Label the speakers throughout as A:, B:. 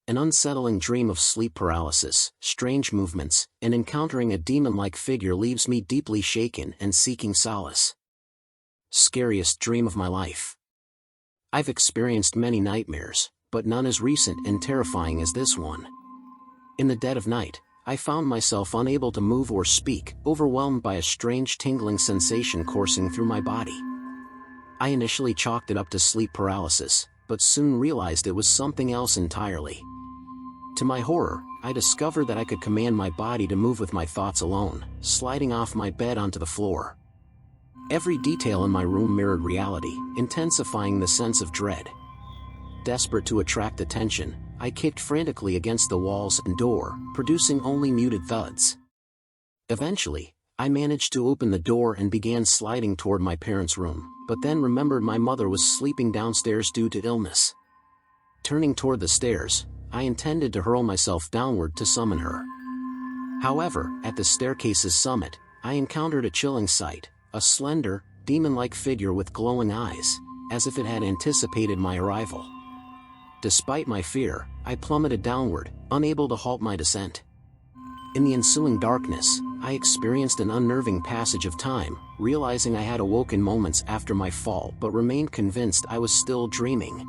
A: An unsettling dream of sleep paralysis, strange movements, and encountering a demon-like figure leaves me deeply shaken and seeking solace. Scariest dream of my life. I've experienced many nightmares, but none as recent and terrifying as this one. In the dead of night, I found myself unable to move or speak, overwhelmed by a strange tingling sensation coursing through my body. I initially chalked it up to sleep paralysis, but soon realized it was something else entirely. To my horror, I discovered that I could command my body to move with my thoughts alone, sliding off my bed onto the floor. Every detail in my room mirrored reality, intensifying the sense of dread. Desperate to attract attention, I kicked frantically against the walls and door, producing only muted thuds. Eventually, I managed to open the door and began sliding toward my parents' room, but then remembered my mother was sleeping downstairs due to illness. Turning toward the stairs, I intended to hurl myself downward to summon her. However, at the staircase's summit, I encountered a chilling sight, a slender, demon-like figure with glowing eyes, as if it had anticipated my arrival. Despite my fear, I plummeted downward, unable to halt my descent. In the ensuing darkness, I experienced an unnerving passage of time, realizing I had awoken moments after my fall but remained convinced I was still dreaming.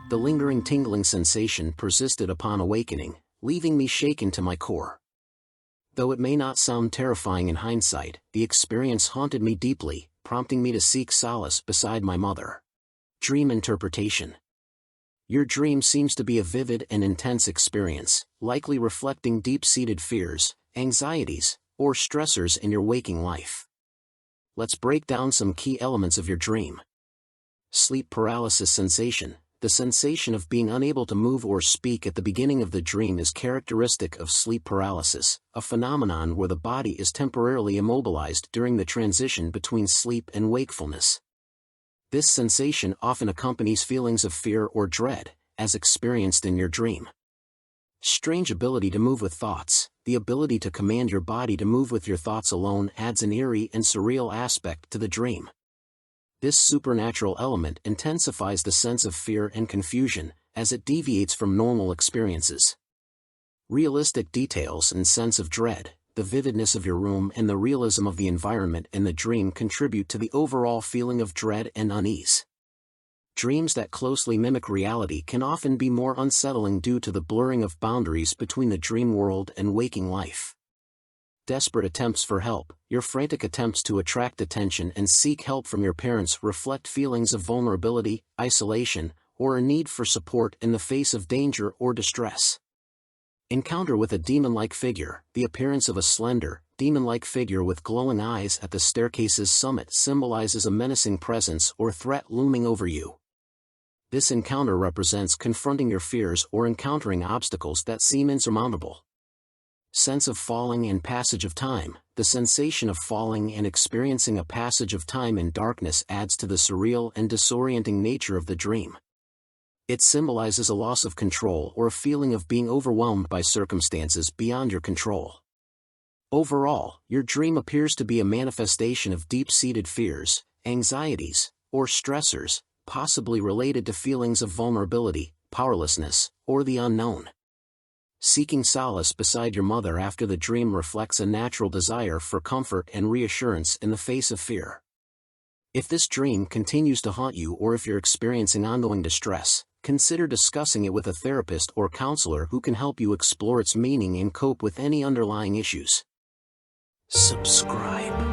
A: The lingering tingling sensation persisted upon awakening, leaving me shaken to my core. Though it may not sound terrifying in hindsight, the experience haunted me deeply, prompting me to seek solace beside my mother. Dream interpretation. Your dream seems to be a vivid and intense experience, likely reflecting deep-seated fears, anxieties, or stressors in your waking life. Let's break down some key elements of your dream. Sleep paralysis sensation. The sensation of being unable to move or speak at the beginning of the dream is characteristic of sleep paralysis, a phenomenon where the body is temporarily immobilized during the transition between sleep and wakefulness. This sensation often accompanies feelings of fear or dread, as experienced in your dream. Strange ability to move with thoughts. The ability to command your body to move with your thoughts alone adds an eerie and surreal aspect to the dream. This supernatural element intensifies the sense of fear and confusion, as it deviates from normal experiences. Realistic details and sense of dread. The vividness of your room and the realism of the environment in the dream contribute to the overall feeling of dread and unease. Dreams that closely mimic reality can often be more unsettling due to the blurring of boundaries between the dream world and waking life. Desperate attempts for help. Your frantic attempts to attract attention and seek help from your parents reflect feelings of vulnerability, isolation, or a need for support in the face of danger or distress. Encounter with a demon-like figure. The appearance of a slender, demon-like figure with glowing eyes at the staircase's summit symbolizes a menacing presence or threat looming over you. This encounter represents confronting your fears or encountering obstacles that seem insurmountable. Sense of falling and passage of time. The sensation of falling and experiencing a passage of time in darkness adds to the surreal and disorienting nature of the dream. It symbolizes a loss of control or a feeling of being overwhelmed by circumstances beyond your control. Overall, your dream appears to be a manifestation of deep-seated fears, anxieties, or stressors, possibly related to feelings of vulnerability, powerlessness, or the unknown. Seeking solace beside your mother after the dream reflects a natural desire for comfort and reassurance in the face of fear. If this dream continues to haunt you or if you're experiencing ongoing distress, consider discussing it with a therapist or counselor who can help you explore its meaning and cope with any underlying issues. Subscribe.